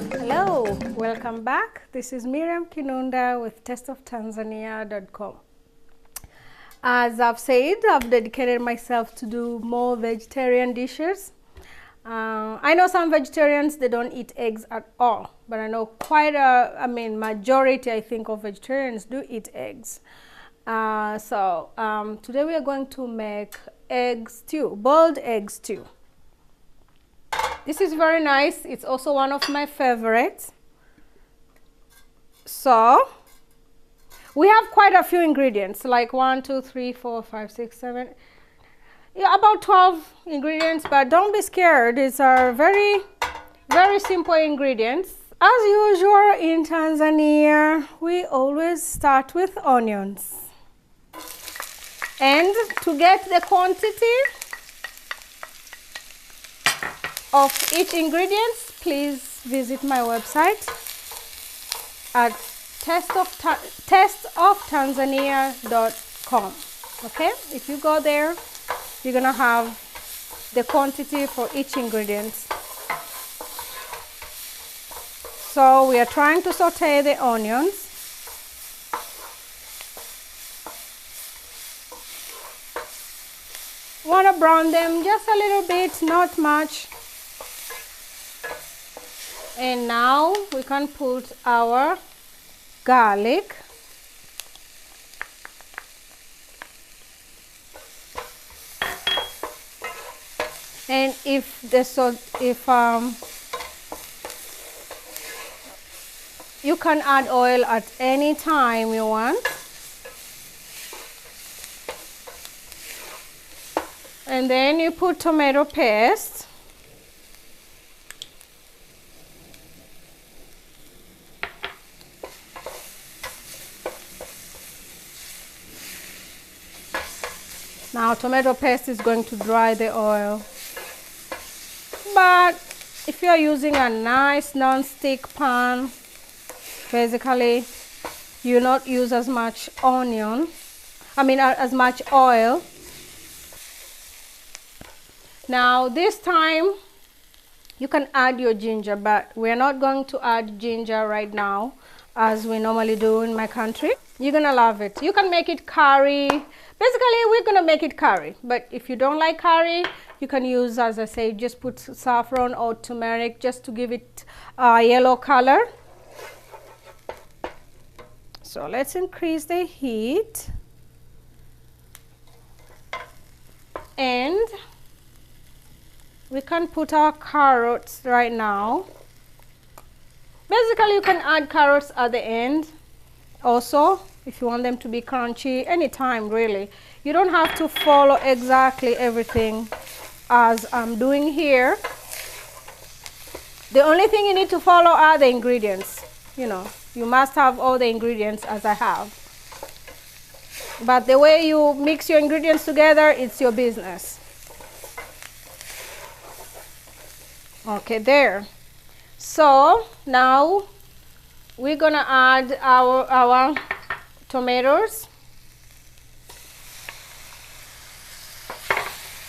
Hello, welcome back. This is Miriam Kinunda with tasteoftanzania.com. As I've said, I've dedicated myself to do more vegetarian dishes. I know some vegetarians, they don't eat eggs at all, but I know quite majority, I think, of vegetarians do eat eggs. Today we are going to make egg stew, boiled egg stew. This is very nice. It's also one of my favorites. So we have quite a few ingredients, like 1, 2, 3, 4, 5, 6, 7, yeah, about 12 ingredients, but don't be scared. These are very, very simple ingredients. As usual in Tanzania, we always start with onions. And to get the quantity of each ingredient, please visit my website at tasteoftanzania.com. Okay, if you go there, you're gonna have the quantity for each ingredient. So we are trying to saute the onions. Want to brown them just a little bit, not much. And now we can put our garlic. And you can add oil at any time you want. And then you put tomato paste. Now tomato paste is going to dry the oil. But if you are using a nice non-stick pan, basically you not use as much as much oil. Now this time you can add your ginger, but we're not going to add ginger right now as we normally do in my country. You're gonna love it. You can make it curry. Basically, we're gonna make it curry, but if you don't like curry, you can use, as I say, just put saffron or turmeric just to give it a yellow color. So let's increase the heat. And we can put our carrots right now. Basically, you can add carrots at the end also if you want them to be crunchy, anytime really. You don't have to follow exactly everything as I'm doing here. The only thing you need to follow are the ingredients. You know, you must have all the ingredients as I have. But the way you mix your ingredients together, it's your business. Okay, there. So now we're gonna add our tomatoes.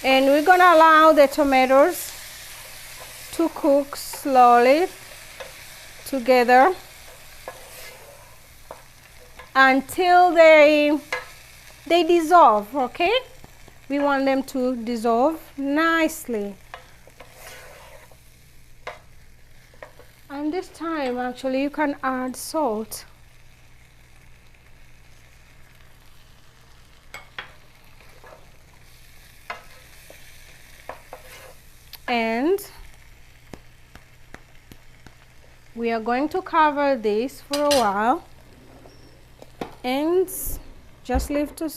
And we're gonna allow the tomatoes to cook slowly together until they dissolve, okay? We want them to dissolve nicely. And this time, actually, you can add salt. And we are going to cover this for a while and just leave to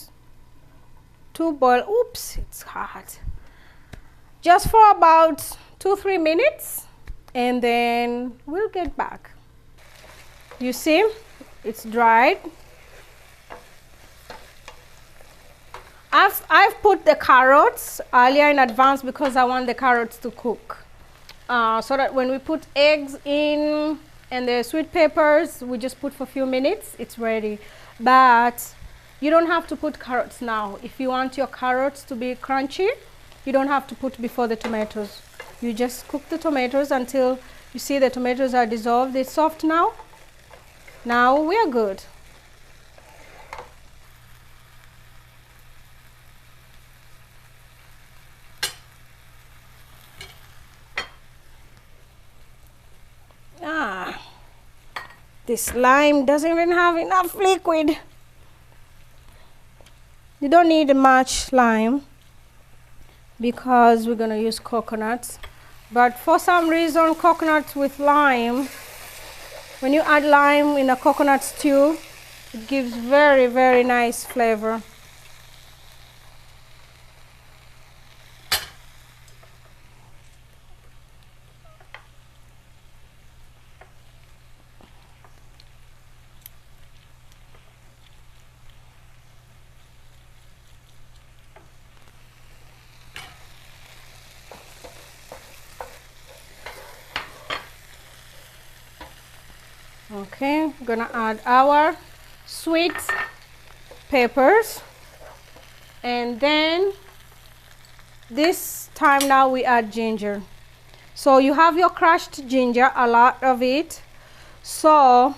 boil. Oops, it's hot. Just for about 2-3 minutes, and then we'll get back. You see, it's dried. I've put the carrots earlier in advance because I want the carrots to cook. so that when we put eggs in and the sweet peppers, we just put for a few minutes, it's ready. But you don't have to put carrots now. If you want your carrots to be crunchy, you don't have to put before the tomatoes. You just cook the tomatoes until you see the tomatoes are dissolved. It's soft now. Now we are good. This lime doesn't even have enough liquid. You don't need much lime because we're going to use coconuts. But for some reason, coconuts with lime, when you add lime in a coconut stew, it gives very, very nice flavor. Okay, I'm gonna add our sweet peppers, and then this time now we add ginger. So you have your crushed ginger, a lot of it. So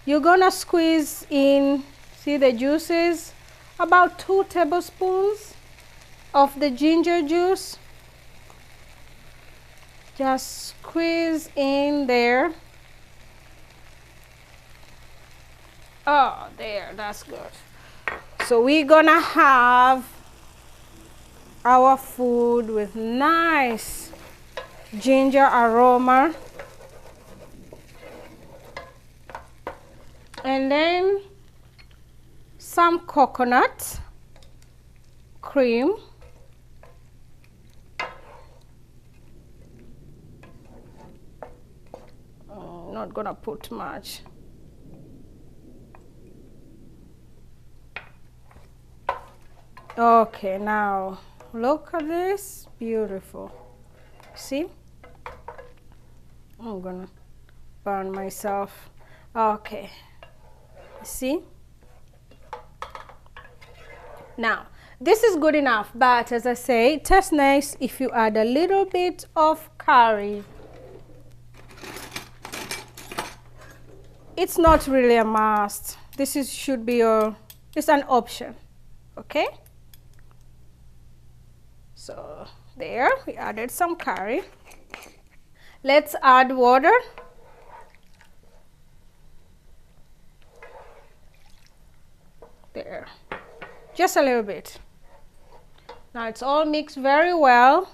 you're gonna squeeze in, see the juices, about 2 tablespoons of the ginger juice. Just squeeze in there. Oh, there, that's good. So we're gonna have our food with nice ginger aroma. And then some coconut cream. Oh, not gonna put much. Okay, now look at this, beautiful. See? I'm gonna burn myself. Okay, see? Now, this is good enough, but as I say, it tastes nice if you add a little bit of curry. It's not really a must. This is should be it's an option, okay? So there, we added some curry. Let's add water. There, just a little bit. Now it's all mixed very well.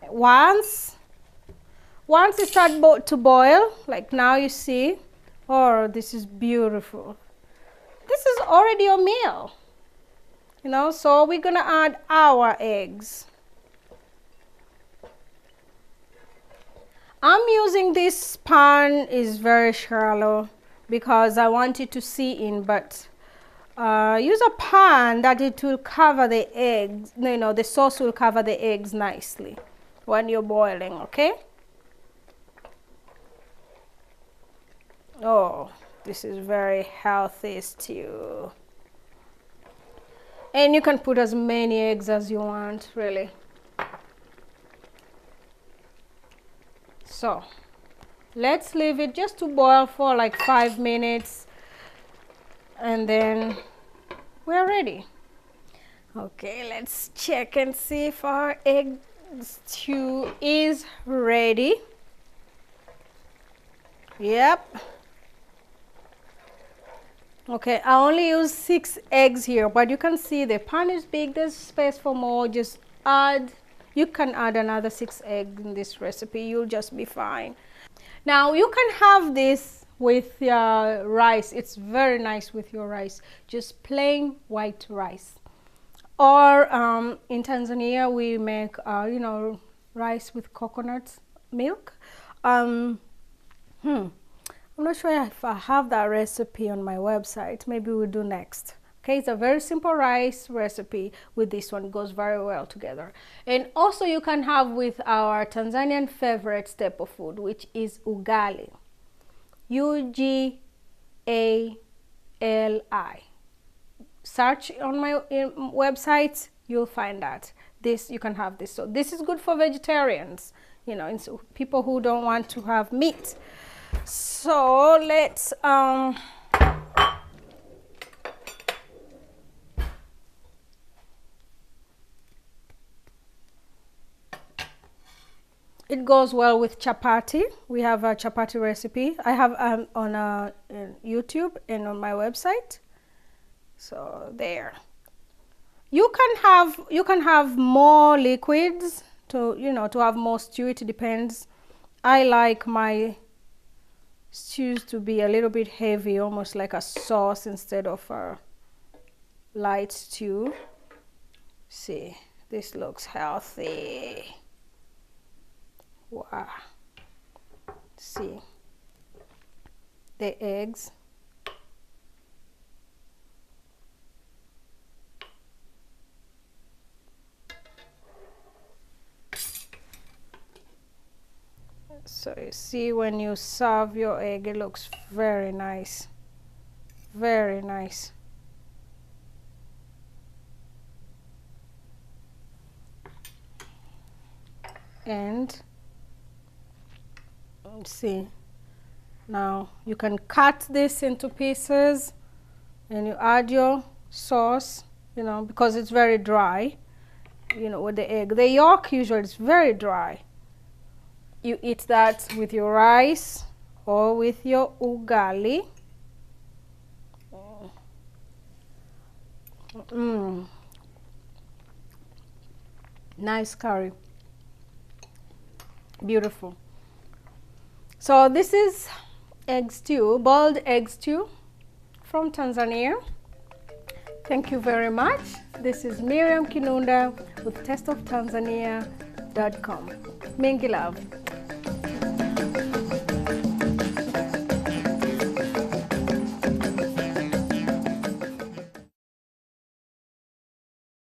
Once it starts to boil, like now you see, oh, this is beautiful. This is already a meal. You know, so we're gonna add our eggs. I'm using this pan is very shallow because I want it to see in, but use a pan that it will cover the eggs. You know, the sauce will cover the eggs nicely when you're boiling, okay? Oh, this is very healthy stew. And you can put as many eggs as you want, really. So let's leave it just to boil for like 5 minutes, and then we're ready. Okay, let's check and see if our egg stew is ready. Yep. Okay, I only use 6 eggs here, but you can see the pan is big, there's space for more. Just add, you can add another 6 eggs in this recipe, you'll just be fine. Now you can have this with your rice. It's very nice with your rice, just plain white rice. Or in Tanzania we make you know, rice with coconut milk. I'm not sure if I have that recipe on my website. Maybe we'll do next. Okay, it's a very simple rice recipe. With this one, it goes very well together. And also you can have with our Tanzanian favorite staple food, which is ugali. Ugali. Search on my website, you'll find that. This, you can have this. So this is good for vegetarians, you know, and so people who don't want to have meat. So let's it goes well with chapati. We have a chapati recipe. I have on YouTube and on my website. So there. You can have more liquids to, you know, to have more stew. It depends. I like my stews to be a little bit heavy, almost like a sauce instead of a light stew. See, this looks healthy. Wow. See the eggs. So you see, when you serve your egg, it looks very nice, very nice. And see, now you can cut this into pieces and you add your sauce, you know, because it's very dry, you know, with the egg. The yolk usually is very dry. You eat that with your rice or with your ugali. Nice curry. Beautiful. So this is egg stew, boiled egg stew from Tanzania. Thank you very much. This is Miriam Kinunda with tasteoftanzania.com. Mingi love.